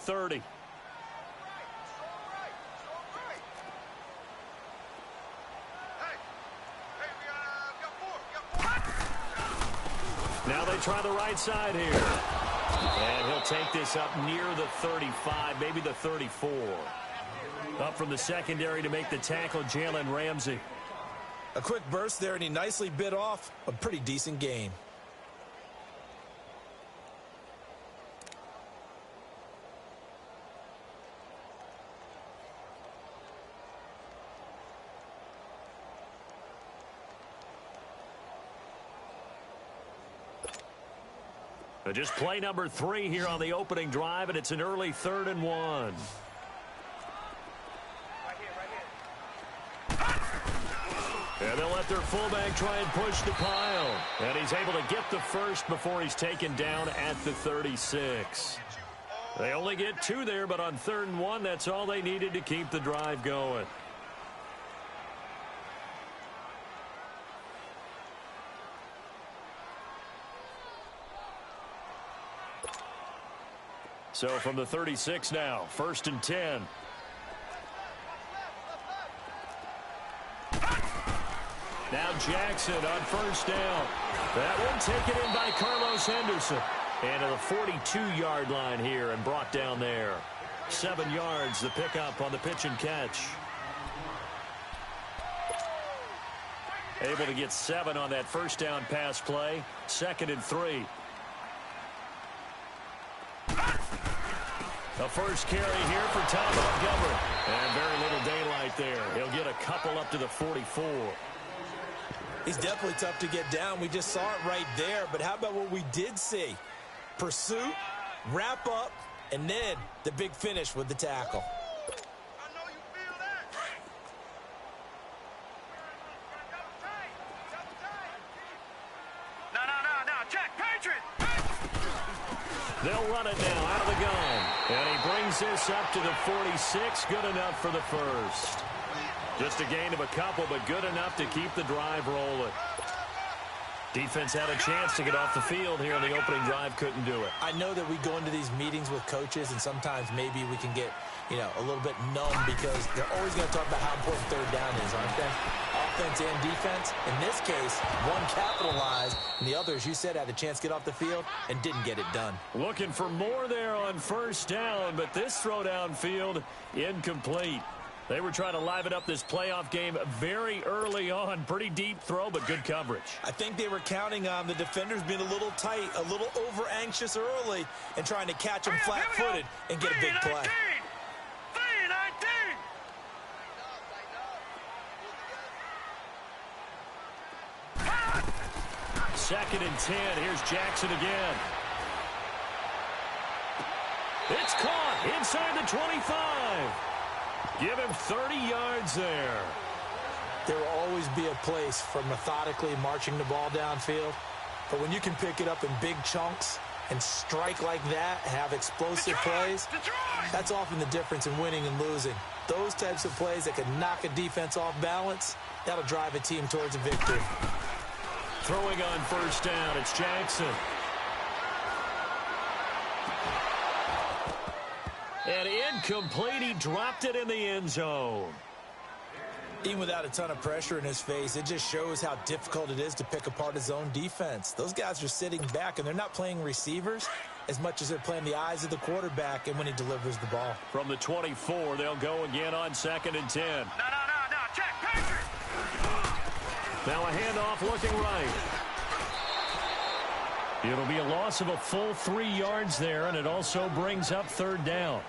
30. Now they try the right side here. And he'll take this up near the 35, maybe the 34. Up from the secondary to make the tackle, Jalen Ramsey. A quick burst there, and he nicely bit off a pretty decent gain. Just play number 3 here on the opening drive, and it's an early 3rd and 1. And they'll let their fullback try and push the pile. And he's able to get the first before he's taken down at the 36. They only get 2 there, but on 3rd and 1, that's all they needed to keep the drive going. So from the 36 now, 1st and 10. Now Jackson on 1st down. That one taken in by Carlos Henderson. And to the 42-yard line here and brought down there. 7 yards, the pickup on the pitch and catch. Able to get 7 on that 1st down pass play. 2nd and 3. The first carry here for Tom Montgomery. And very little daylight there. He'll get a couple up to the 44. He's definitely tough to get down. We just saw it right there. But how about what we did see? Pursuit, wrap up, and then the big finish with the tackle. They'll run it now out of the gun. And he brings this up to the 46. Good enough for the first. Just a gain of a couple, but good enough to keep the drive rolling. Defense had a chance to get off the field here in the opening drive. Couldn't do it. I know that we go into these meetings with coaches, and sometimes maybe we can get, a little bit numb because they're always going to talk about how important 3rd down is, aren't they? Offense and defense. In this case, one capitalized, and the other, as you said, had a chance to get off the field and didn't get it done. Looking for more there on 1st down, but this throw downfield incomplete. They were trying to liven up this playoff game very early on. Pretty deep throw, but good coverage. I think they were counting on the defenders being a little tight, a little over-anxious early, and trying to catch them flat-footed and get a big play. 2nd and 10. Here's Jackson again. It's caught inside the 25. Give him 30 yards there. There will always be a place for methodically marching the ball downfield. But when you can pick it up in big chunks and strike like that, have explosive plays, that's often the difference in winning and losing. Those types of plays that can knock a defense off balance, that'll drive a team towards a victory. Throwing on 1st down, it's Jackson. And incomplete, he dropped it in the end zone. Even without a ton of pressure in his face, it just shows how difficult it is to pick apart his own defense. Those guys are sitting back, and they're not playing receivers as much as they're playing the eyes of the quarterback and when he delivers the ball. From the 24, they'll go again on 2nd and 10. No, check, Patrick! Now a handoff looking right. It'll be a loss of a full 3 yards there, and it also brings up 3rd down.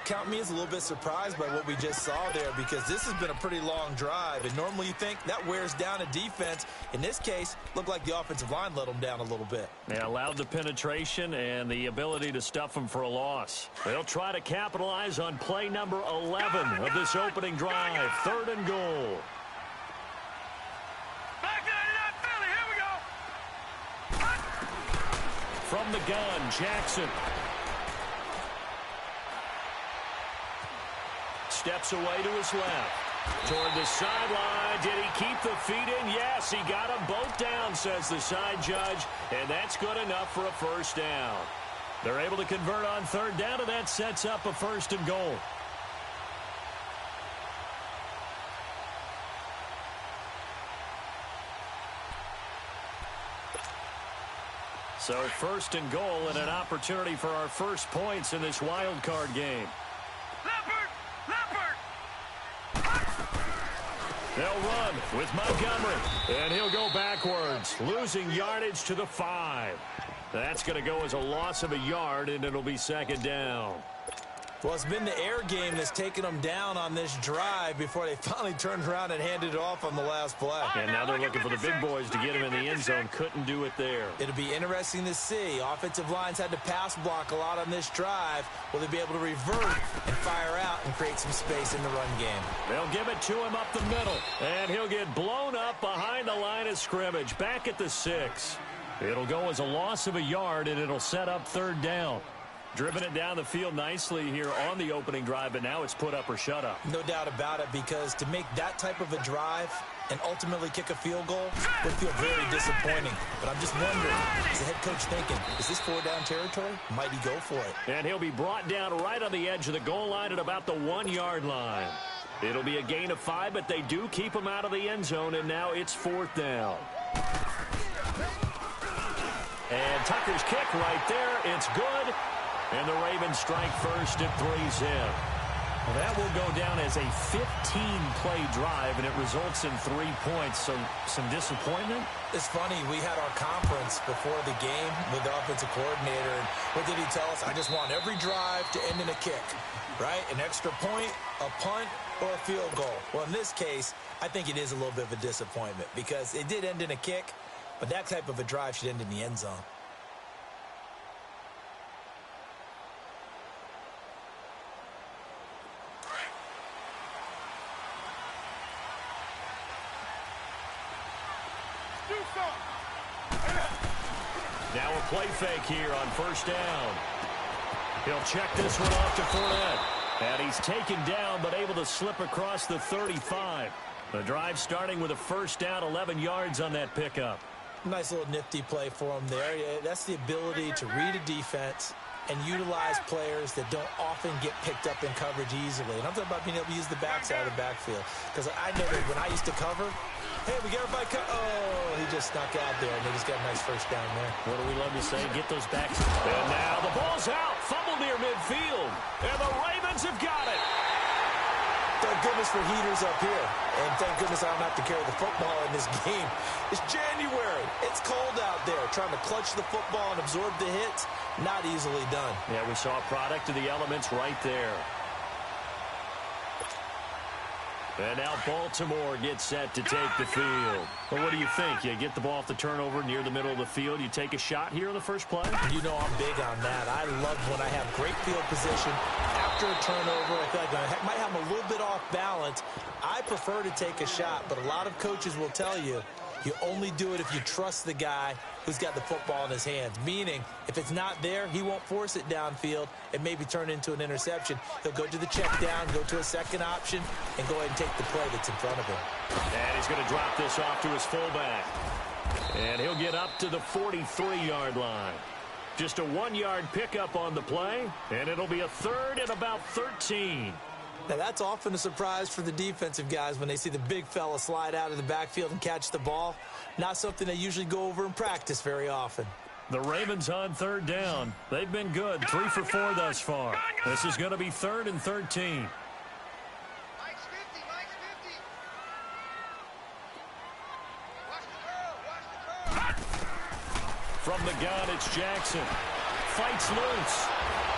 Count me as a little bit surprised by what we just saw there because this has been a pretty long drive, and normally you think that wears down a defense. In this case, looked like the offensive line let them down a little bit. They allowed the penetration and the ability to stuff them for a loss. They'll try to capitalize on play number 11 of this opening drive. 3rd and goal. From the gun, Jackson. Steps away to his left. Toward the sideline. Did he keep the feet in? Yes, he got them both down, says the side judge. And that's good enough for a 1st down. They're able to convert on third down, and that sets up a 1st and goal. So 1st and goal and an opportunity for our first points in this wild card game. They'll run with Montgomery, and he'll go backwards, losing yardage to the 5. That's going to go as a loss of a yard, and it'll be 2nd down. Well, it's been the air game that's taken them down on this drive before they finally turned around and handed it off on the last play. And now they're looking for the big boys to get him in the end zone. Couldn't do it there. It'll be interesting to see. Offensive lines had to pass block a lot on this drive. Will they be able to revert and fire out and create some space in the run game? They'll give it to him up the middle, and he'll get blown up behind the line of scrimmage, back at the 6. It'll go as a loss of a yard, and it'll set up 3rd down. Driven it down the field nicely here on the opening drive, but now it's put up or shut up. No doubt about it, because to make that type of a drive and ultimately kick a field goal would feel very disappointing. But I'm just wondering, is the head coach thinking, is this 4-down territory? Might he go for it? And he'll be brought down right on the edge of the goal line at about the 1-yard line. It'll be a gain of 5, but they do keep him out of the end zone, and now it's 4th down. And Tucker's kick right there. It's good. And the Ravens strike first at 3 zip. Well, that will go down as a 15-play drive, and it results in 3 points. So some disappointment? It's funny. We had our conference before the game with the offensive coordinator. And what did he tell us? I just want every drive to end in a kick, right? An extra point, a punt, or a field goal. Well, in this case, I think it is a little bit of a disappointment because it did end in a kick, but that type of a drive should end in the end zone. Now a play fake here on 1st down. He'll check this one off to Fournette. And he's taken down but able to slip across the 35. The drive starting with a 1st down, 11 yards on that pickup. Nice little nifty play for him there. That's the ability to read a defense and utilize players that don't often get picked up in coverage easily. And I'm talking about being able to use the backside of the backfield. Because I know that when I used to cover, hey, we got everybody oh, he just snuck out there, and they just got a nice 1st down there. What do we love to say? Get those backs. And now the ball's out. Fumble near midfield. And the Ravens have got it. Thank goodness for heaters up here. And thank goodness I don't have to carry the football in this game. It's January. It's cold out there. Trying to clutch the football and absorb the hits, not easily done. Yeah, we saw a product of the elements right there. And now Baltimore gets set to take the field. Well, what do you think? You get the ball off the turnover near the middle of the field. You take a shot here in the first play? You know I'm big on that. I love when I have great field position. After a turnover, I feel like I might have a little bit off balance. I prefer to take a shot, but a lot of coaches will tell you, you only do it if you trust the guy who's got the football in his hands. Meaning, if it's not there, he won't force it downfield and maybe turn into an interception. He'll go to the check down, go to a second option, and go ahead and take the play that's in front of him. And he's going to drop this off to his fullback. And he'll get up to the 43-yard line. Just a 1-yard pickup on the play, and it'll be a 3rd and about 13. Now, that's often a surprise for the defensive guys when they see the big fella slide out of the backfield and catch the ball. Not something they usually go over in practice very often. The Ravens on 3rd down. They've been good, 3 for 4 thus far. This is going to be 3rd and 13. From the gun, it's Jackson. Fights loose.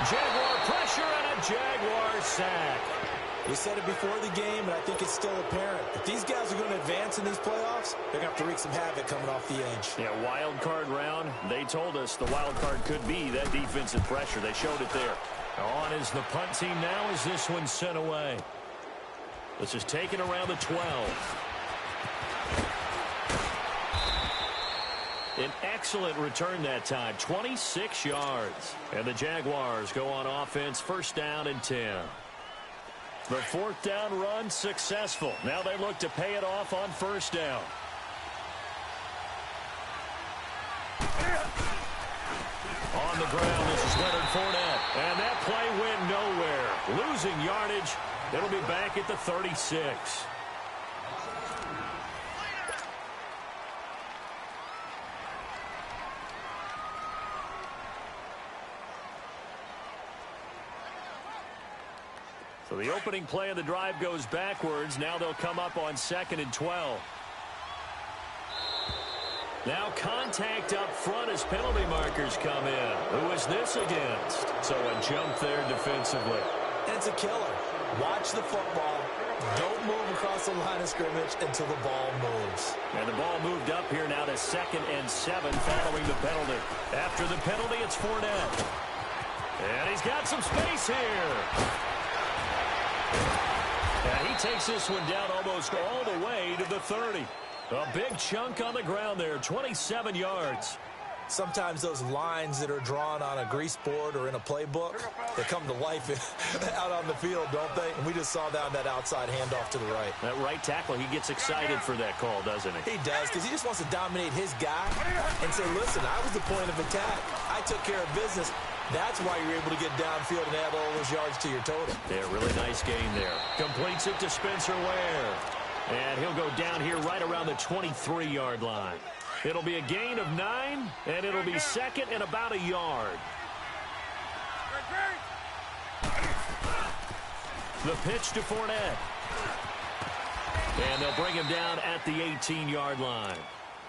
Jaguar pressure and a Jaguar sack. We said it before the game, and I think it's still apparent. If these guys are going to advance in these playoffs, they're going to have to wreak some havoc coming off the edge. Yeah, wild card round. They told us the wild card could be that defensive pressure. They showed it there. On is the punt team now as this one's sent away. This is taken around the 12. An excellent return that time, 26 yards. And the Jaguars go on offense, 1st down and 10. The 4th down run successful. Now they look to pay it off on 1st down. On the ground, this is Leonard Fournette. And that play went nowhere. Losing yardage. It'll be back at the 36. So the opening play of the drive goes backwards. Now they'll come up on 2nd and 12. Now contact up front as penalty markers come in. Who is this against? So a jump there defensively. And it's a killer. Watch the football. Don't move across the line of scrimmage until the ball moves. And the ball moved up here now to 2nd and 7 following the penalty. After the penalty, it's Fournette. And he's got some space here. And he takes this one down almost all the way to the 30. A big chunk on the ground there, 27 yards. Sometimes those lines that are drawn on a grease board or in a playbook, they come to life out on the field, don't they? And we just saw that on that outside handoff to the right. That right tackle, he gets excited for that call, doesn't he? He does, because he just wants to dominate his guy and say, listen, I was the point of attack. I took care of business. That's why you're able to get downfield and add all those yards to your total. Yeah, really nice gain there. Completes it to Spencer Ware. And he'll go down here right around the 23-yard line. It'll be a gain of 9, and it'll be 2nd and about a yard. The pitch to Fournette. And they'll bring him down at the 18-yard line.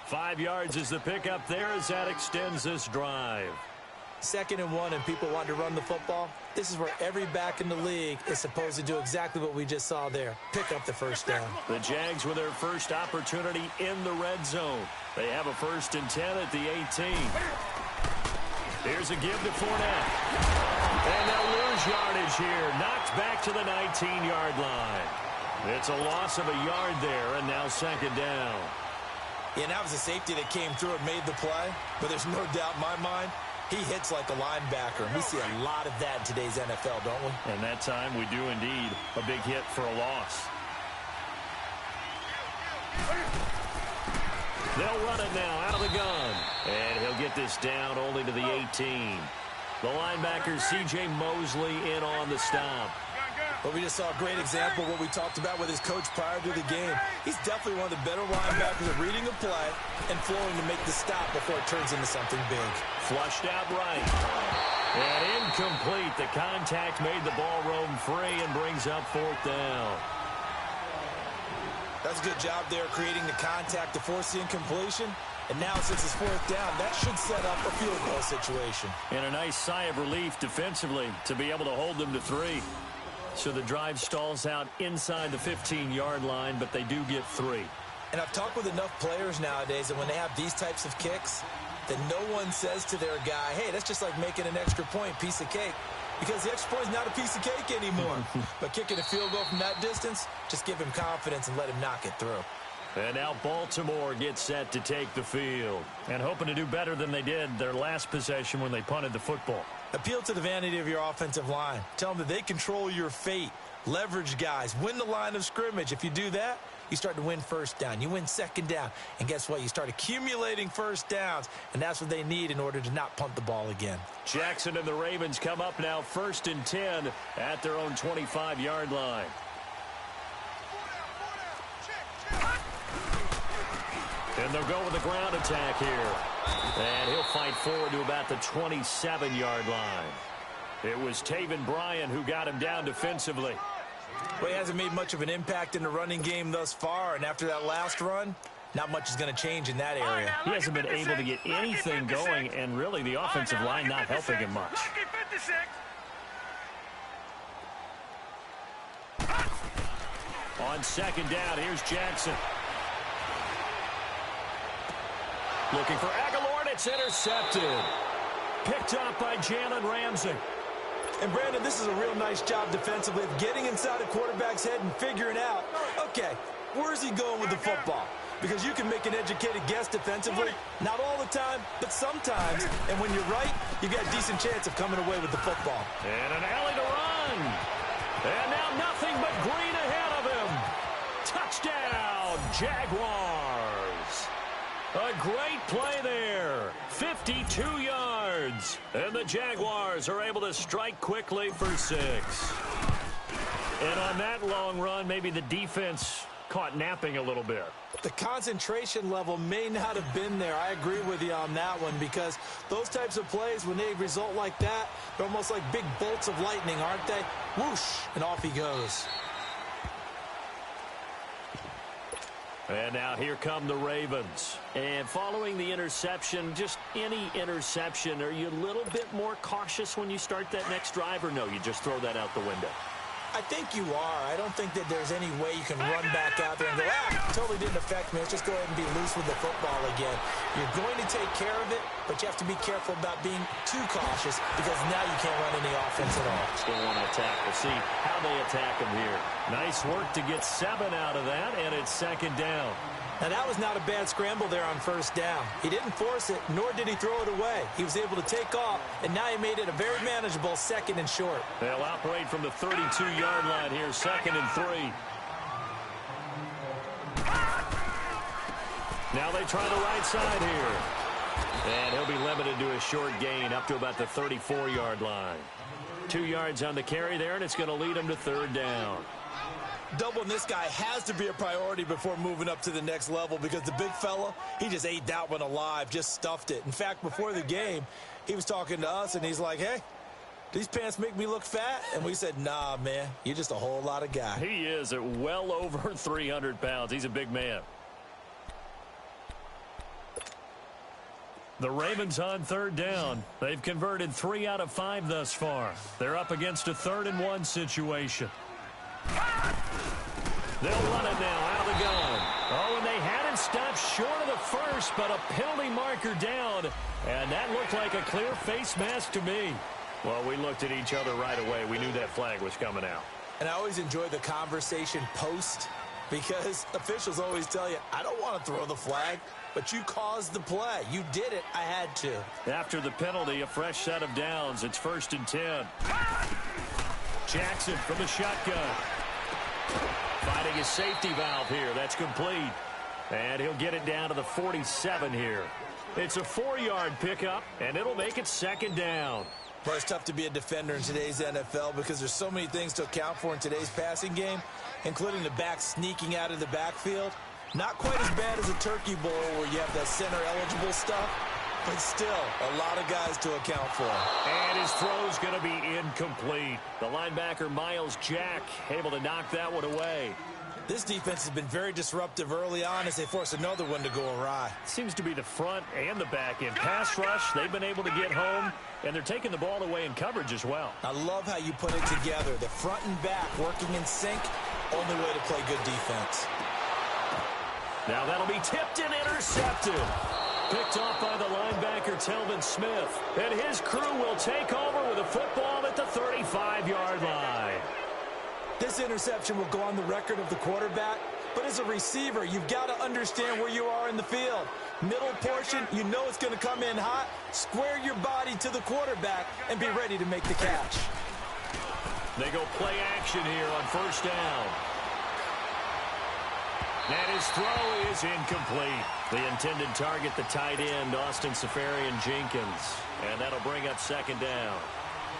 5 yards is the pickup there as that extends this drive. 2nd and 1 and people want to run the football. This is where every back in the league is supposed to do exactly what we just saw there. Pick up the first down. The Jags with their first opportunity in the red zone. They have a 1st and 10 at the 18. Here's a give to Fournette. And they'll lose yardage here. Knocked back to the 19-yard line. It's a loss of a yard there, and now 2nd down. Yeah, that was a safety that came through and made the play. But there's no doubt in my mind, he hits like a linebacker. And we see a lot of that in today's NFL, don't we? And that time we do indeed. A big hit for a loss. They'll run it now out of the gun. And he'll get this down only to the 18. The linebacker, C.J. Mosley, in on the stop. But we just saw a great example of what we talked about with his coach prior to the game. He's definitely one of the better linebackers at reading a play and flowing to make the stop before it turns into something big. Flushed out right. And incomplete. The contact made the ball roam free and brings up 4th down. That's a good job there creating the contact to force the incompletion. And now since it's 4th down, that should set up a field goal situation. And a nice sigh of relief defensively to be able to hold them to 3. So the drive stalls out inside the 15-yard line, but they do get 3. And I've talked with enough players nowadays that when they have these types of kicks, that no one says to their guy, hey, that's just like making an extra point, piece of cake. Because the extra point is not a piece of cake anymore. But kicking a field goal from that distance, just give him confidence and let him knock it through. And now Baltimore gets set to take the field. And hoping to do better than they did their last possession when they punted the football. Appeal to the vanity of your offensive line. Tell them that they control your fate. Leverage guys. Win the line of scrimmage. If you do that, you start to win 1st down. You win 2nd down. And guess what? You start accumulating 1st downs. And that's what they need in order to not punt the ball again. Jackson and the Ravens come up now 1st and 10 at their own 25-yard line. And they'll go with the ground attack here. And he'll fight forward to about the 27-yard line. It was Taven Bryan who got him down defensively. Well, he hasn't made much of an impact in the running game thus far. And after that last run, not much is going to change in that area. He hasn't been able to get anything going, and really the offensive line not helping him much. On 2nd down, here's Jackson. Looking for Aguilar, and it's intercepted. Picked up by Jalen Ramsey. And, Brandon, this is a real nice job defensively of getting inside a quarterback's head and figuring out, okay, where's he going with the football? Because you can make an educated guess defensively, not all the time, but sometimes. And when you're right, you got a decent chance of coming away with the football. And an alley to run. And now nothing but green ahead of him. Touchdown, Jaguars. A great play there. 52 yards. And the Jaguars are able to strike quickly for 6. And on that long run, maybe the defense caught napping a little bit. The concentration level may not have been there. I agree with you on that one, because those types of plays, when they result like that, they're almost like big bolts of lightning, aren't they? Whoosh, and off he goes. And now here come the Ravens. And following the interception, just any interception, are you a little bit more cautious when you start that next drive, or no, you just throw that out the window? I think you are. I don't think that there's any way you can run back out there and go, totally didn't affect me. Let's just go ahead and be loose with the football again. You're going to take care of it, but you have to be careful about being too cautious, because now you can't run any offense at all. Still want to attack. We'll see how they attack him here. Nice work to get 7 out of that, and it's 2nd down. Now, that was not a bad scramble there on 1st down. He didn't force it, nor did he throw it away. He was able to take off, and now he made it a very manageable 2nd and short. They'll operate from the 32-yard line here, 2nd and 3. Now they try the right side here. And he'll be limited to a short gain up to about the 34-yard line. 2 yards on the carry there, and it's going to lead him to 3rd down. Doubling this guy has to be a priority before moving up to the next level, because the big fella, he just ate that one alive, just stuffed it. In fact, before the game, he was talking to us, and he's like, hey, these pants make me look fat? And we said, nah, man, you're just a whole lot of guy. He is at well over 300 pounds. He's a big man. The Ravens on 3rd down. They've converted 3 out of 5 thus far. They're up against a 3rd and 1 situation. They'll run it now out of the gun. Oh, and they had him stopped short of the first, but a penalty marker down. And that looked like a clear face mask to me. Well, we looked at each other right away. We knew that flag was coming out. And I always enjoy the conversation post, because officials always tell you, I don't want to throw the flag, but you caused the play. You did it. I had to. After the penalty, a fresh set of downs. It's 1st and 10. Jackson from the shotgun. Finding his safety valve here. That's complete. And he'll get it down to the 47 here. It's a 4-yard pickup, and it'll make it 2nd down. Well, it's tough to be a defender in today's NFL, because there's so many things to account for in today's passing game, including the back sneaking out of the backfield. Not quite as bad as a turkey bowl where you have that center-eligible stuff, but still a lot of guys to account for. And his throw's going to be incomplete. The linebacker, Miles Jack, able to knock that one away. This defense has been very disruptive early on as they force another one to go awry. Seems to be the front and the back end. Pass rush, they've been able to get home, and they're taking the ball away in coverage as well. I love how you put it together. The front and back working in sync, only way to play good defense. Now that'll be tipped and intercepted. Picked off by the linebacker, Telvin Smith. And his crew will take over with a football at the 35-yard line. This interception will go on the record of the quarterback, but as a receiver, you've got to understand where you are in the field. Middle portion, you know it's going to come in hot. Square your body to the quarterback and be ready to make the catch. They go play action here on 1st down. And his throw is incomplete. The intended target, the tight end, Austin Safarian-Jenkins. And that'll bring up 2nd down.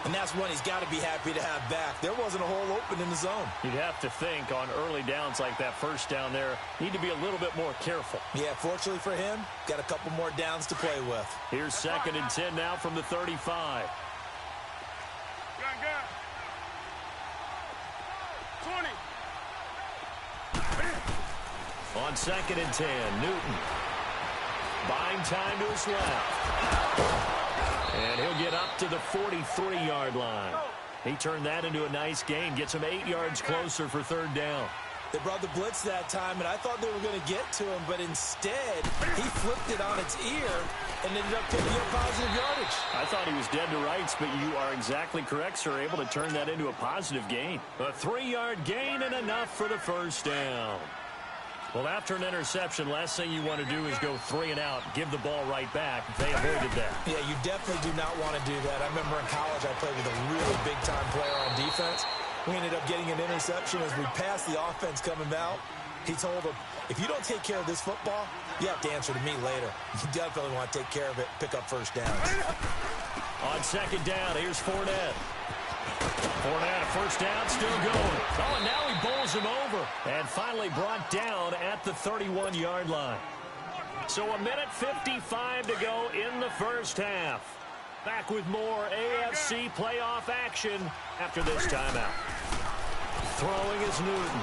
And that's one he's got to be happy to have back. There wasn't a hole open in the zone. You'd have to think on early downs like that 1st down there, need to be a little bit more careful. Yeah, fortunately for him, got a couple more downs to play with. Here's 2nd and 10 now from the 35. Gun. 20. On 2nd and 10, Newton. Buying time to his left. And he'll get up to the 43-yard line. He turned that into a nice gain. Gets him 8 yards closer for 3rd down. They brought the blitz that time, and I thought they were going to get to him, but instead, he flipped it on its ear and ended up picking up positive yardage. I thought he was dead to rights, but you are exactly correct, sir. Able to turn that into a positive gain. A 3-yard gain and enough for the 1st down. Well, after an interception, last thing you want to do is go 3 and out, give the ball right back. They avoided that. Yeah, you definitely do not want to do that. I remember in college I played with a really big-time player on defense. We ended up getting an interception as we passed the offense coming out. He told him, if you don't take care of this football, you have to answer to me later. You definitely want to take care of it, pick up first downs. On second down, here's Fournette. Fournette, a first down, still going. Oh, and now he bowls him over. And finally brought down at the 31-yard line. So a minute 55 to go in the first half. Back with more AFC playoff action after this timeout. Throwing is Newton.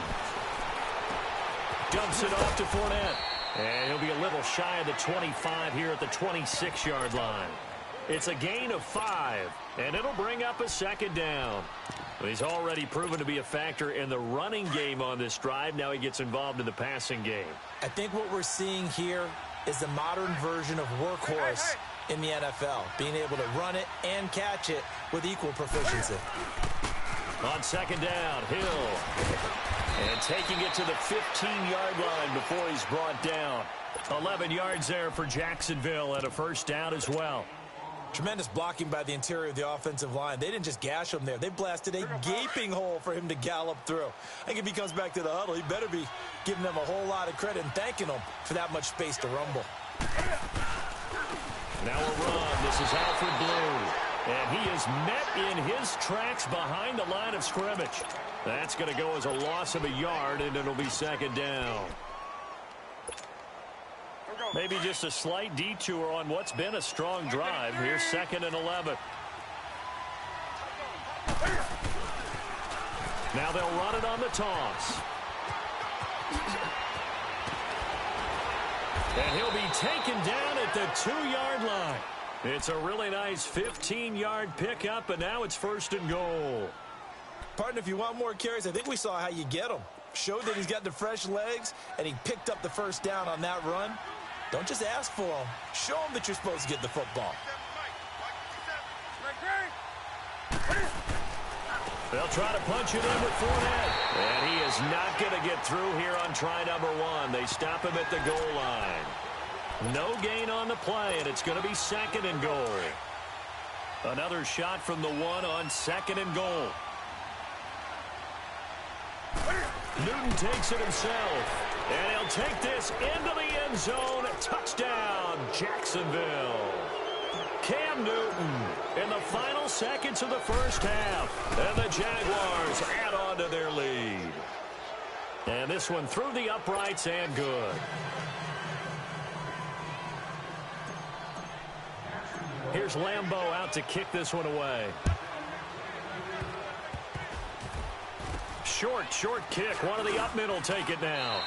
Dumps it off to Fournette. And he'll be a little shy of the 25 here at the 26-yard line. It's a gain of 5, and it'll bring up a second down. He's already proven to be a factor in the running game on this drive. Now he gets involved in the passing game. I think what we're seeing here is the modern version of workhorse in the NFL, being able to run it and catch it with equal proficiency. On second down, Hill. And taking it to the 15-yard line before he's brought down. 11 yards there for Jacksonville and a first down as well. Tremendous blocking by the interior of the offensive line. They didn't just gash him there. They blasted a gaping hole for him to gallop through. I think if he comes back to the huddle, he better be giving them a whole lot of credit and thanking them for that much space to rumble. Now a run. This is Alfred Blue. And he is met in his tracks behind the line of scrimmage. That's going to go as a loss of a yard, and it'll be second down. Maybe just a slight detour on what's been a strong drive. Here's 2nd and 11. Now they'll run it on the toss. And he'll be taken down at the 2-yard line. It's a really nice 15-yard pickup, and now it's 1st and goal. Partner, if you want more carries, I think we saw how you get them. Showed that he's got the fresh legs, and he picked up the first down on that run. Don't just ask for them. Show them that you're supposed to get the football. They'll try to punch it in with Fournette. And he is not going to get through here on try number 1. They stop him at the goal line. No gain on the play, and it's going to be 2nd and goal. Another shot from the 1 on 2nd and goal. Newton takes it himself. And he'll take this into the end zone. Touchdown, Jacksonville. Cam Newton in the final seconds of the first half. And the Jaguars add on to their lead. And this one through the uprights and good. Here's Lambeau out to kick this one away. Short kick. One of the up men will take it now.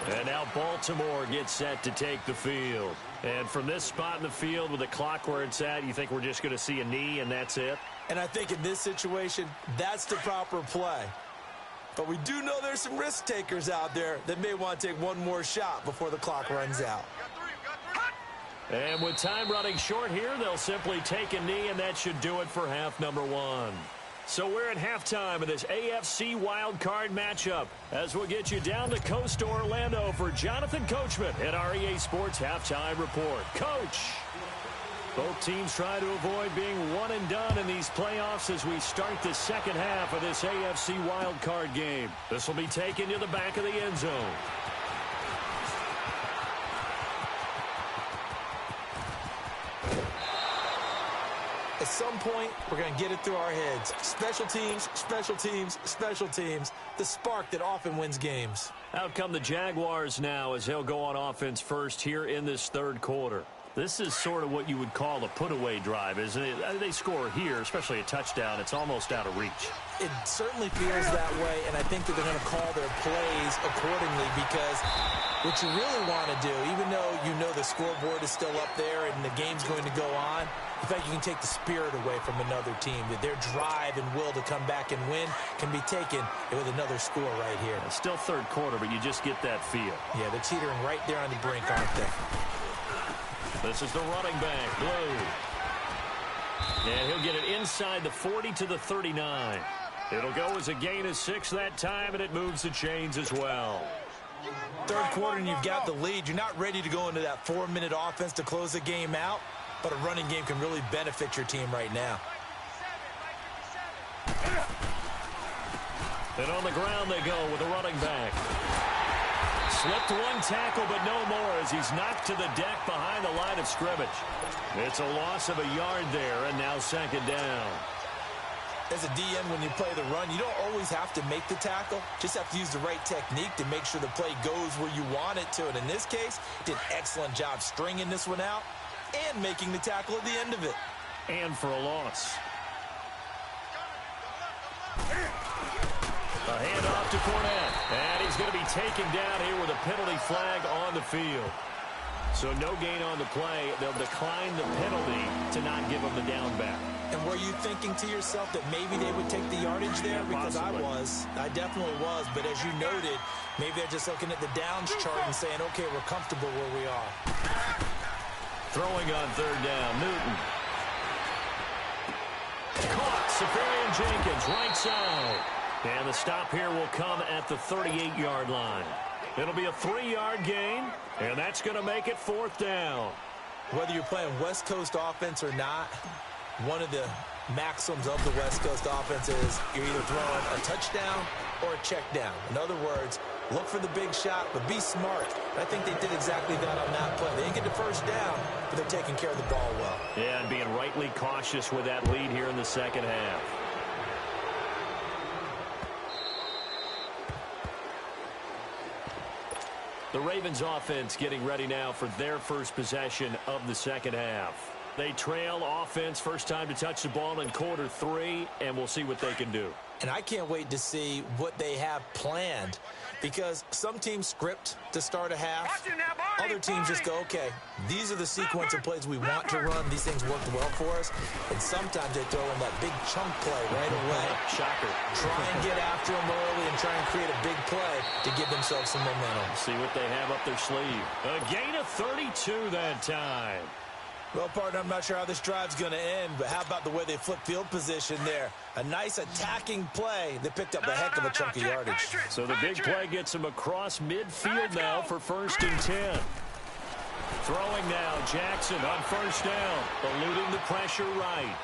And now Baltimore gets set to take the field. And from this spot in the field with the clock where it's at, you think we're just going to see a knee and that's it? And I think in this situation, that's the proper play. But we do know there's some risk takers out there that may want to take one more shot before the clock runs out. And with time running short here, they'll simply take a knee, and that should do it for half number 1. So we're at halftime of this AFC Wildcard matchup as we'll get you down to Coastal Orlando for Jonathan Coachman at our EA Sports Halftime Report. Coach, both teams try to avoid being one and done in these playoffs as we start the second half of this AFC Wildcard game. This will be taken to the back of the end zone. At some point, we're going to get it through our heads. Special teams, special teams, special teams. The spark that often wins games. Out come the Jaguars now as they'll go on offense first here in this third quarter. This is sort of what you would call a put-away drive, isn't it? They score here, especially a touchdown. It's almost out of reach. It certainly feels that way, and I think that they're going to call their plays accordingly because what you really want to do, even though you know the scoreboard is still up there and the game's going to go on, in fact, you can take the spirit away from another team. That their drive and will to come back and win can be taken with another score right here. It's still third quarter, but you just get that feel. Yeah, they're teetering right there on the brink, aren't they? This is the running back, Blue. And he'll get it inside the 40 to the 39. It'll go as a gain of 6 that time, and it moves the chains as well. Third quarter, and you've got the lead. You're not ready to go into that 4-minute offense to close the game out, but a running game can really benefit your team right now. And on the ground they go with a running back. Slipped one tackle, but no more as he's knocked to the deck behind the line of scrimmage. It's a loss of a yard there, and now second down. As a DN, when you play the run, you don't always have to make the tackle. Just have to use the right technique to make sure the play goes where you want it to. And in this case, did an excellent job stringing this one out and making the tackle at the end of it. And for a loss. A handoff to Fournette. And he's going to be taken down here with a penalty flag on the field. So no gain on the play. They'll decline the penalty to not give him the down back. And were you thinking to yourself that maybe they would take the yardage there? Yeah, because possibly. I definitely was. But as you noted, maybe they're just looking at the downs chart and saying, okay, we're comfortable where we are. Throwing on third down, Newton. Caught, Safarian Jenkins, right side. And the stop here will come at the 38-yard line. It'll be a 3-yard gain, and that's going to make it fourth down. Whether you're playing West Coast offense or not, one of the maxims of the West Coast offense is you're either throwing a touchdown or a check down. In other words, look for the big shot, but be smart. I think they did exactly that on that play. They didn't get the first down, but they're taking care of the ball well. Yeah, and being rightly cautious with that lead here in the second half. The Ravens offense getting ready now for their first possession of the second half. They trail offense, first time to touch the ball in quarter 3, and we'll see what they can do. And I can't wait to see what they have planned, because some teams script to start a half. Other teams just go, okay, these are the sequence of plays we want to run. These things worked well for us. And sometimes they throw in that big chunk play right away. Shocker. Try and get after them early and try and create a big play to give themselves some momentum. See what they have up their sleeve. A gain of 32 that time. Well, partner, I'm not sure how this drive's going to end, but how about the way they flip field position there? A nice attacking play. They picked up a heck of a chunk of yardage. So the big play gets him across midfield now for first and 10. Throwing now, Jackson on first down, eluding the pressure right.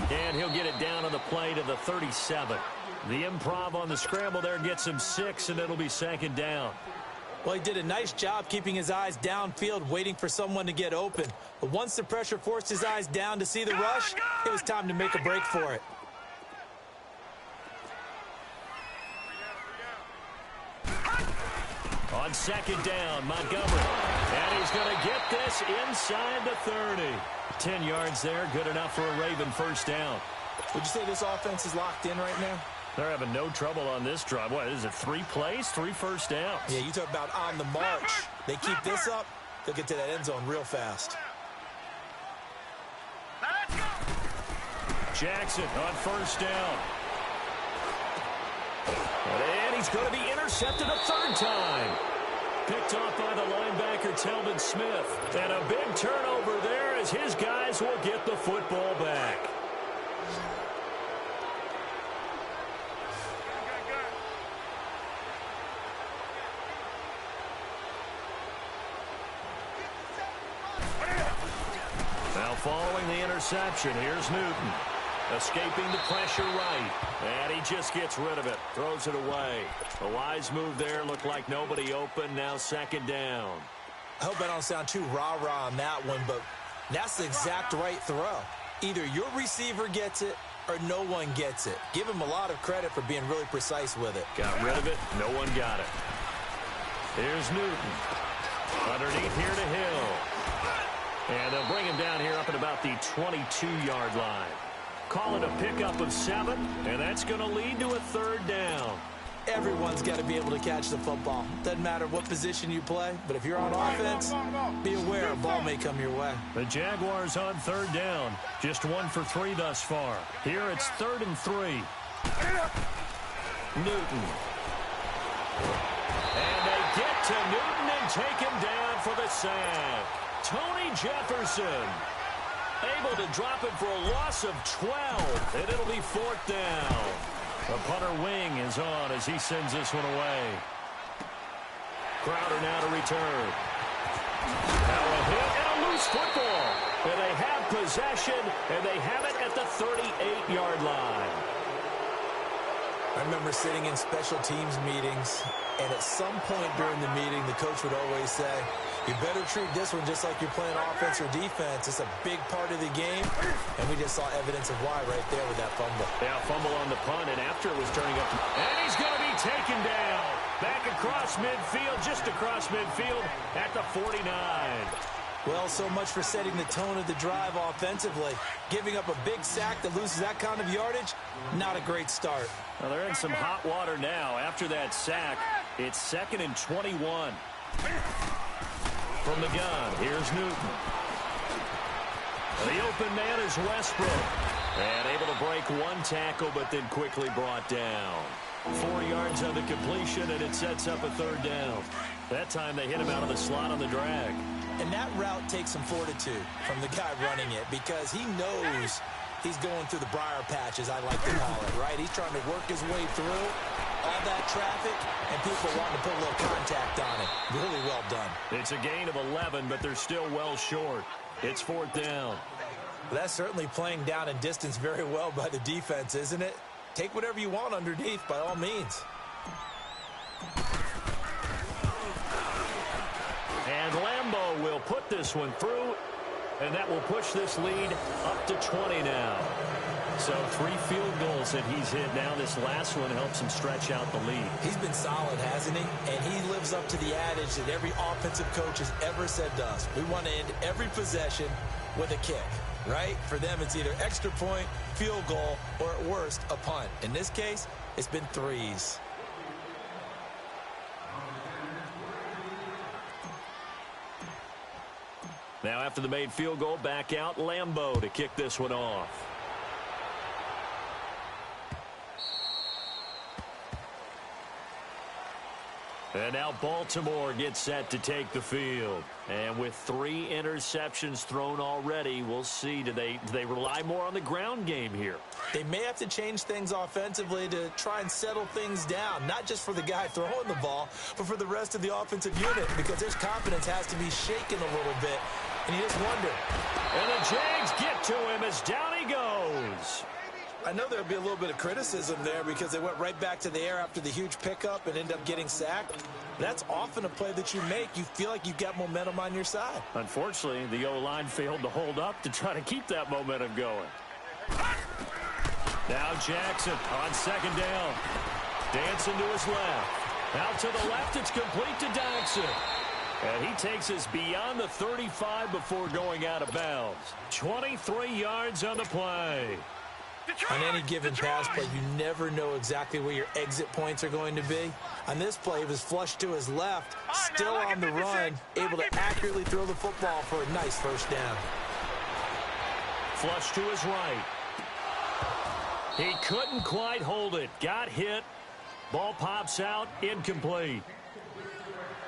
And he'll get it down on the play to the 37. The improv on the scramble there gets him 6, and it'll be second down. Well, he did a nice job keeping his eyes downfield, waiting for someone to get open. But once the pressure forced his eyes down to see the rush, it was time to make a break for it. On second down, Montgomery. And he's going to get this inside the 30. 10 yards there, good enough for a Raven first down. Would you say this offense is locked in right now? They're having no trouble on this drive. What is it, 3 plays, 3 first downs? Yeah, you talk about on the march. They keep this up, they'll get to that end zone real fast. Jackson on first down. And he's going to be intercepted a third time. Picked off by the linebacker, Telvin Smith. And a big turnover there as his guys will get the football back. Now following the interception, here's Newton. Escaping the pressure right. And he just gets rid of it. Throws it away. A wise move there. Looked like nobody open. Now second down. I hope I don't sound too rah-rah on that one, but that's the exact right throw. Either your receiver gets it or no one gets it. Give him a lot of credit for being really precise with it. Got rid of it. No one got it. Here's Newton. Underneath here to Hill. And they'll bring him down here up at about the 22-yard line. Call it a pickup of 7, and that's going to lead to a third down. Everyone's got to be able to catch the football. Doesn't matter what position you play, but if you're on offense, be aware a ball may come your way. The Jaguars on third down. Just 1 for 3 thus far. Here it's 3rd and 3. Newton. And they get to Newton and take him down for the sack. Tony Jefferson able to drop it for a loss of 12, and it'll be 4th down. The punter wing is on as he sends this one away. Crowder now to return. Now a hit and a loose football. And they have possession, and they have it at the 38-yard line. remember sitting in special teams meetings, and at some point during the meeting, the coach would always say, you better treat this one just like you're playing offense or defense. It's a big part of the game, and we just saw evidence of why right there with that fumble. Yeah, fumble on the punt, and after it was turning up. And he's going to be taken down. Back across midfield, just across midfield at the 49. Well, so much for setting the tone of the drive offensively. Giving up a big sack that loses that kind of yardage, not a great start. Well, they're in some hot water now. After that sack, it's 2nd and 21. From the gun, here's Newton. The open man is Westbrook. And able to break one tackle, but then quickly brought down. 4 yards on the completion, and it sets up a 3rd down. That time they hit him out of the slot on the drag. And that route takes some fortitude from the guy running it, because he knows he's going through the briar patch, as I like to call it, right? He's trying to work his way through all that traffic, and people wanting to put a little contact on it. Really well done. It's a gain of 11, but they're still well short. It's 4th down. Well, that's certainly playing down and distance very well by the defense, isn't it? Take whatever you want underneath, by all means. And Lambeau will put this one through, and that will push this lead up to 20 now. So 3 field goals that he's hit now. This last one helps him stretch out the lead. He's been solid, hasn't he? And he lives up to the adage that every offensive coach has ever said to us. We want to end every possession with a kick, right? For them, it's either extra point, field goal, or at worst, a punt. In this case, it's been 3s. Now after the made field goal, back out Lambeau to kick this one off. And now Baltimore gets set to take the field. And with 3 interceptions thrown already, we'll see. Do they rely more on the ground game here? They may have to change things offensively to try and settle things down, not just for the guy throwing the ball, but for the rest of the offensive unit, because their confidence has to be shaken a little bit, and you just wonder. And the Jags get to him as down he goes. I know there'll be a little bit of criticism there because they went right back to the air after the huge pickup and ended up getting sacked. That's often a play that you make. You feel like you've got momentum on your side. Unfortunately, the O-line failed to hold up to try to keep that momentum going. Now Jackson on 2nd down. Dancing to his left. Out to the left, it's complete to Dodson. And he takes us beyond the 35 before going out of bounds. 23 yards on the play. On any given pass play, you never know exactly where your exit points are going to be. On this play, he was flushed to his left, still on the run, able to accurately throw the football for a nice 1st down. Flush to his right. He couldn't quite hold it. Got hit. Ball pops out. Incomplete.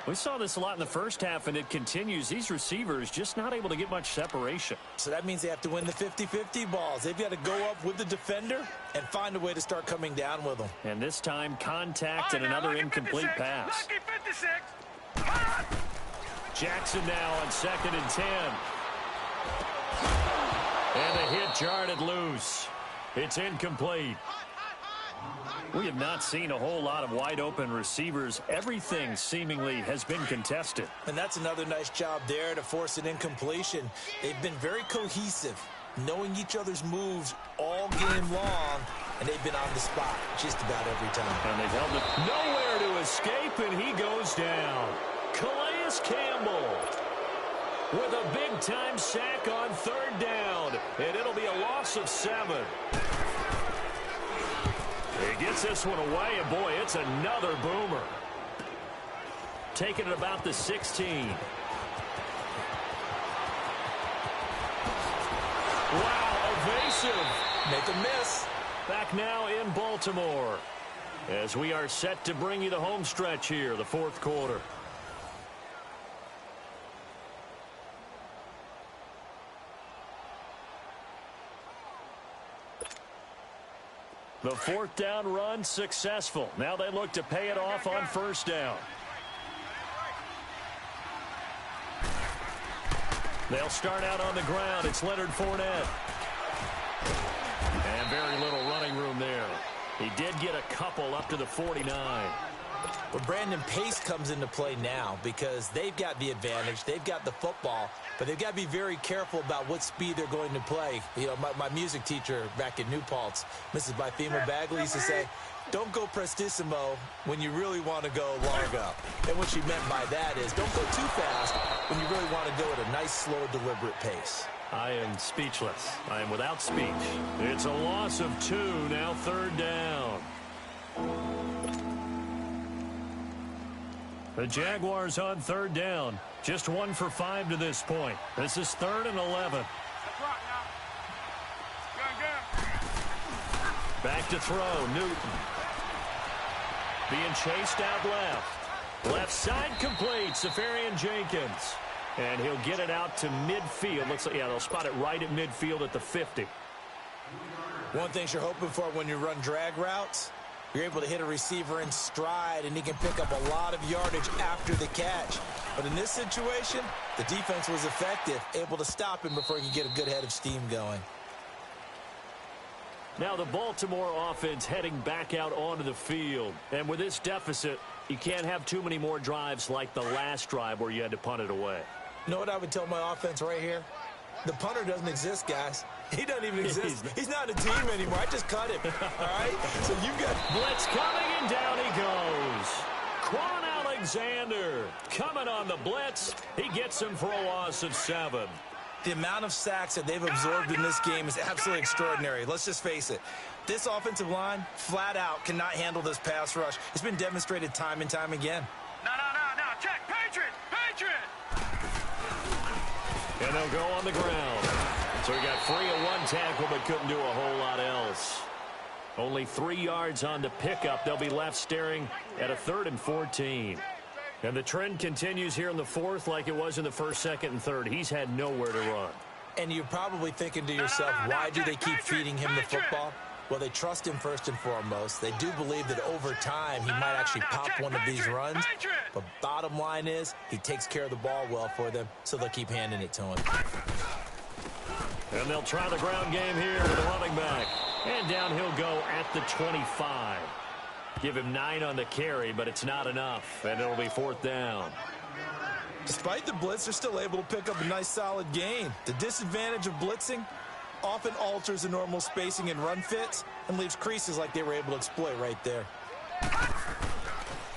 We saw this a lot in the first half, and it continues. These receivers just not able to get much separation. So that means they have to win the 50-50 balls. They've got to go up with the defender and find a way to start coming down with them. And this time, contact and another incomplete pass. Jackson now on 2nd and 10. And the hit jarred it loose. It's incomplete. We have not seen a whole lot of wide-open receivers. Everything seemingly has been contested. And that's another nice job there to force an incompletion. They've been very cohesive, knowing each other's moves all game long, and they've been on the spot just about every time. And they've held it nowhere to escape, and he goes down. Calais Campbell with a big-time sack on 3rd down, and it'll be a loss of 7. He gets this one away, and boy, it's another boomer. Taking it about the 16. Wow, evasive. Make a miss. Back now in Baltimore as we are set to bring you the home stretch here, the 4th quarter. The 4th down run successful. Now they look to pay it off on 1st down. They'll start out on the ground. It's Leonard Fournette. And very little running room there. He did could get a couple up to the 49. Well, Brandon, pace comes into play now because they've got the advantage. They've got the football, but they've got to be very careful about what speed they're going to play. You know, my music teacher back in New Paltz, Mrs. Bythema Bagley, used to say, don't go prestissimo when you really want to go largo. And what she meant by that is don't go too fast when you really want to go at a nice, slow, deliberate pace. I am speechless. I am without speech. It's a loss of 2, now 3rd down. The Jaguars on 3rd down. Just 1 for 5 to this point. This is 3rd and 11. Back to throw, Newton. Being chased out left. Left side complete, Safarian Jenkins. And he'll get it out to midfield. Looks like, yeah, they'll spot it right at midfield at the 50. One thing you're hoping for when you run drag routes, you're able to hit a receiver in stride, and he can pick up a lot of yardage after the catch. But in this situation, the defense was effective, able to stop him before he could get a good head of steam going. Now the Baltimore offense heading back out onto the field. And with this deficit, you can't have too many more drives like the last drive where you had to punt it away. You know what I would tell my offense right here? The punter doesn't exist, guys. He doesn't even exist. He's not a team anymore. I just cut him. All right? So you've got blitz coming, and down he goes. Quan Alexander coming on the blitz. He gets him for a loss of 7. The amount of sacks that they've absorbed in this game is absolutely extraordinary. Let's just face it. This offensive line, flat out, cannot handle this pass rush. It's been demonstrated time and time again. No. Check. Patriot. And they'll go on the ground. So he got free of 1 tackle but couldn't do a whole lot else. Only 3 yards on the pickup. They'll be left staring at a 3rd and 14. And the trend continues here in the 4th like it was in the 1st, 2nd, and 3rd. He's had nowhere to run. And you're probably thinking to yourself, why do they keep feeding him the football? Well, they trust him first and foremost. They do believe that over time he might actually pop one of these runs. But bottom line is he takes care of the ball well for them, so they'll keep handing it to him. And they'll try the ground game here with a running back. And down he'll go at the 25. Give him 9 on the carry, but it's not enough. And it'll be 4th down. Despite the blitz, they're still able to pick up a nice solid gain. The disadvantage of blitzing often alters the normal spacing and run fits and leaves creases like they were able to exploit right there.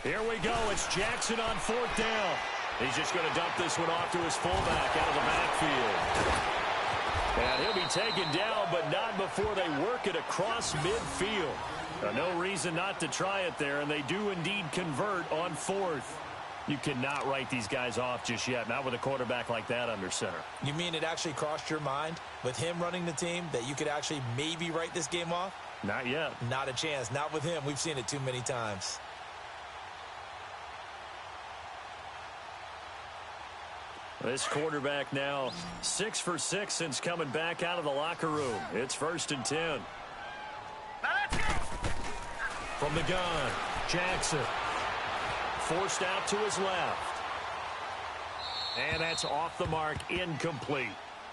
Here we go. It's Jackson on 4th down. He's just going to dump this one off to his fullback out of the backfield. And he'll be taken down, but not before they work it across midfield. No reason not to try it there, and they do indeed convert on 4th. You cannot write these guys off just yet, not with a quarterback like that under center. You mean it actually crossed your mind with him running the team that you could actually maybe write this game off? Not yet. Not a chance. Not with him. We've seen it too many times. This quarterback now 6 for 6 since coming back out of the locker room. It's 1st and 10. From the gun, Jackson. Forced out to his left. And that's off the mark, incomplete.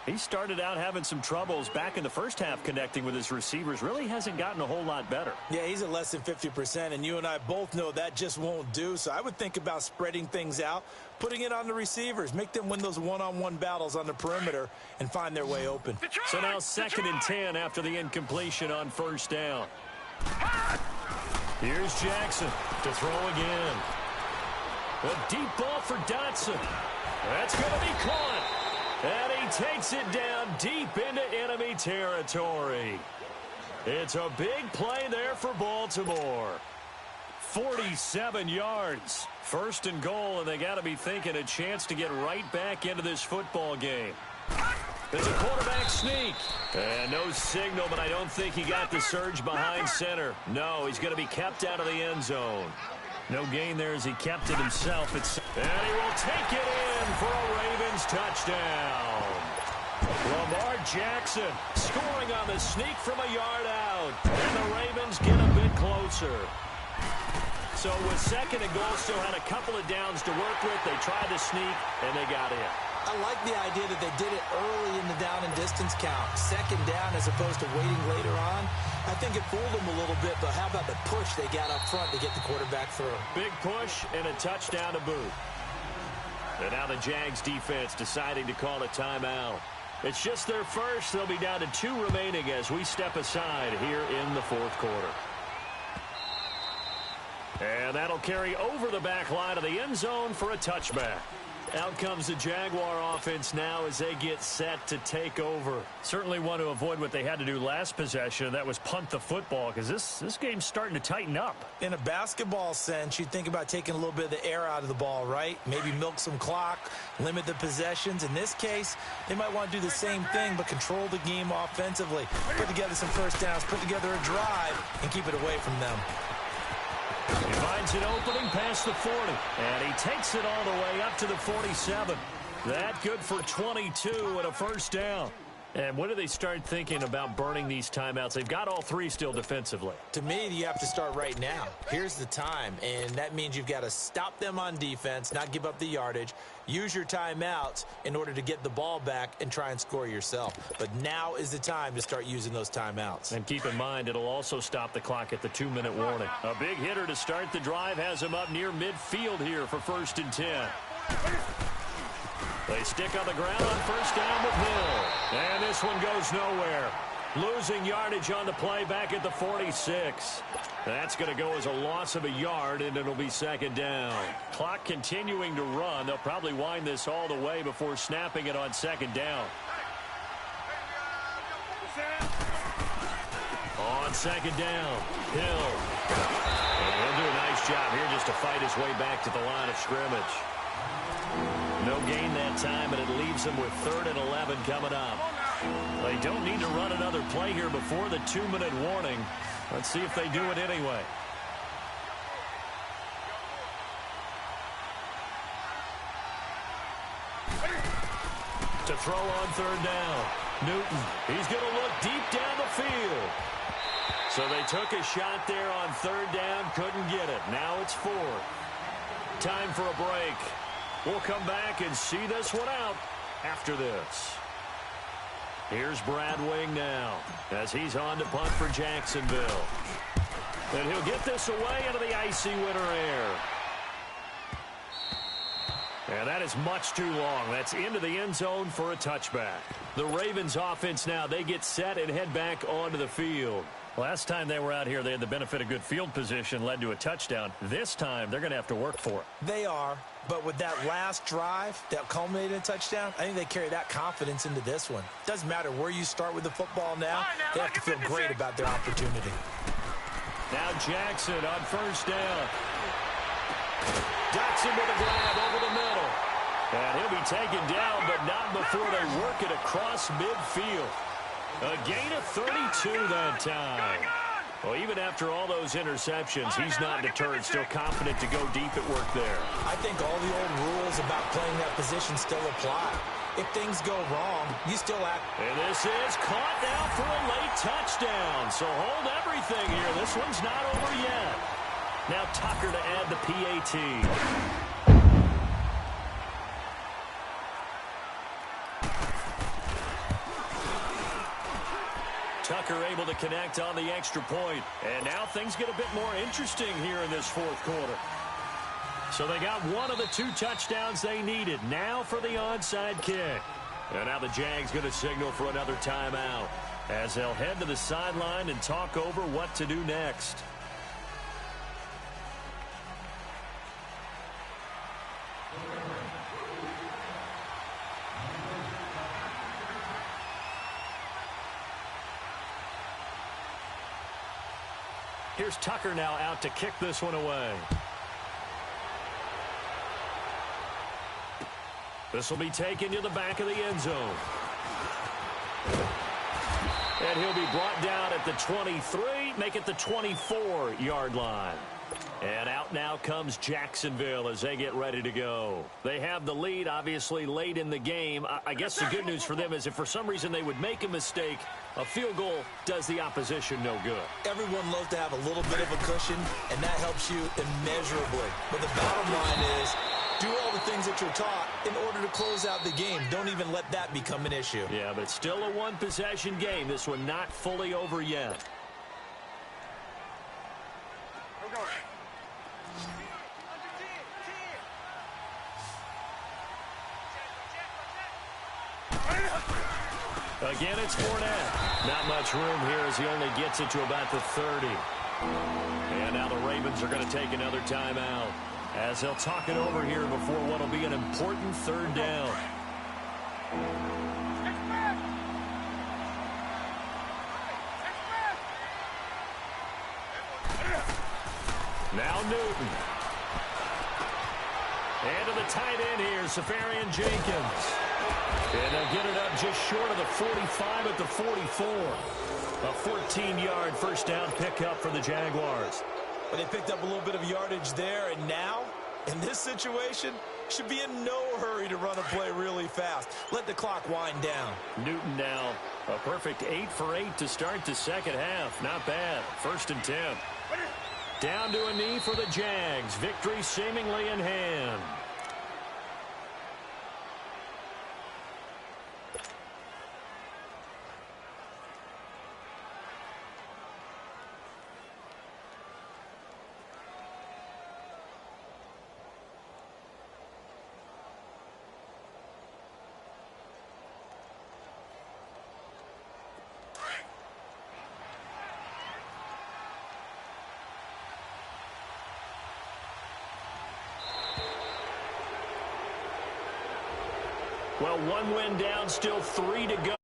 He started out having some troubles back in the first half connecting with his receivers. Really hasn't gotten a whole lot better. Yeah, he's at less than 50%, and you and I both know that just won't do. So I would think about spreading things out, putting it on the receivers, make them win those one-on-one battles on the perimeter and find their way open. So now 2nd and 10 after the incompletion on 1st down. Here's Jackson to throw again. A deep ball for Dotson. That's going to be caught. And he takes it down deep into enemy territory. It's a big play there for Baltimore. 47 yards. 1st and goal, and they got to be thinking a chance to get right back into this football game. There's a quarterback sneak. And no signal, but I don't think he got the surge behind center. No, he's going to be kept out of the end zone. No gain there as he kept it himself. And he will take it in for a Ravens touchdown. Lamar Jackson scoring on the sneak from a yard out. And the Ravens get a bit closer. So with 2nd and goal, still had a couple of downs to work with. They tried to sneak, and they got in. I like the idea that they did it early in the down and distance count. Second down as opposed to waiting later on. I think it fooled them a little bit, but how about the push they got up front to get the quarterback through? Big push and a touchdown to boot. And now the Jags defense deciding to call a timeout. It's just their first. They'll be down to 2 remaining as we step aside here in the fourth quarter. And that'll carry over the back line of the end zone for a touchback. Out comes the Jaguar offense now as they get set to take over. Certainly want to avoid what they had to do last possession. That was punt the football because this game's starting to tighten up. In a basketball sense, you think about taking a little bit of the air out of the ball, right? Maybe milk some clock, limit the possessions. In this case, they might want to do the same thing but control the game offensively. Put together some first downs, put together a drive, and keep it away from them. He finds an opening past the 40, and he takes it all the way up to the 47. That good for 22 and a first down. And when do they start thinking about burning these timeouts? They've got all 3 still defensively. To me, you have to start right now. Here's the time, and that means you've got to stop them on defense, not give up the yardage, use your timeouts in order to get the ball back and try and score yourself. But now is the time to start using those timeouts. And keep in mind, it'll also stop the clock at the 2-minute warning. A big hitter to start the drive has him up near midfield here for 1st and 10. They stick on the ground on first down with Hill. And this one goes nowhere. Losing yardage on the play back at the 46. That's going to go as a loss of a yard, and it'll be 2nd down. Clock continuing to run. They'll probably wind this all the way before snapping it on 2nd down. On 2nd down, Hill. And he'll do a nice job here just to fight his way back to the line of scrimmage. No gain that time, and it leaves them with 3rd and 11 coming up. They don't need to run another play here before the 2-minute warning. Let's see if they do it anyway. To throw on 3rd down. Newton, he's going to look deep down the field. So they took a shot there on 3rd down, couldn't get it. Now it's 4th. Time for a break. We'll come back and see this one out after this. Here's Brad Wing now as he's on to punt for Jacksonville. And he'll get this away into the icy winter air. And that is much too long. That's into the end zone for a touchback. The Ravens offense now, they get set and head back onto the field. Last time they were out here, they had the benefit of good field position, led to a touchdown. This time, they're going to have to work for it. They are, but with that last drive that culminated in a touchdown, I think they carry that confidence into this one. Doesn't matter where you start with the football now, they have to feel great about their opportunity. Now Jackson on first down. Jackson with a grab over the middle. And he'll be taken down, but not before they work it across midfield. A gain of 32 that time. Well, even after all those interceptions, he's not deterred, still confident to go deep at work there. I think all the old rules about playing that position still apply. If things go wrong, you still act. And this is caught now for a late touchdown. So hold everything here. This one's not over yet. Now Tucker to add the PAT. Tucker able to connect on the extra point. And now things get a bit more interesting here in this fourth quarter. So they got one of the 2 touchdowns they needed. Now for the onside kick. And now the Jags going to signal for another timeout as they'll head to the sideline and talk over what to do next. Here's Tucker now out to kick this one away. This will be taken to the back of the end zone. And he'll be brought down at the 23, make it the 24-yard line. And out now comes Jacksonville as they get ready to go. They have the lead, obviously, late in the game. I guess the good news for them is if for some reason they would make a mistake, a field goal does the opposition no good. Everyone loves to have a little bit of a cushion, and that helps you immeasurably. But the bottom line is Do all the things that you're taught in order to close out the game. Don't even let that become an issue. Yeah, but still a one-possession game. This one not fully over yet. Again, it's Fournette. Not much room here as he only gets it to about the 30. And now the Ravens are going to take another timeout as they'll talk it over here before what will be an important third down. Now Newton. And to the tight end here, Safarian Jenkins. And they'll get it up just short of the 45 at the 44. A 14-yard first down pickup for the Jaguars. But they picked up a little bit of yardage there, and now, in this situation, should be in no hurry to run a play really fast. Let the clock wind down. Newton now, a perfect 8 for 8 to start the second half. Not bad. 1st and 10. Down to a knee for the Jags. Victory seemingly in hand. Well, one win down, still 3 to go.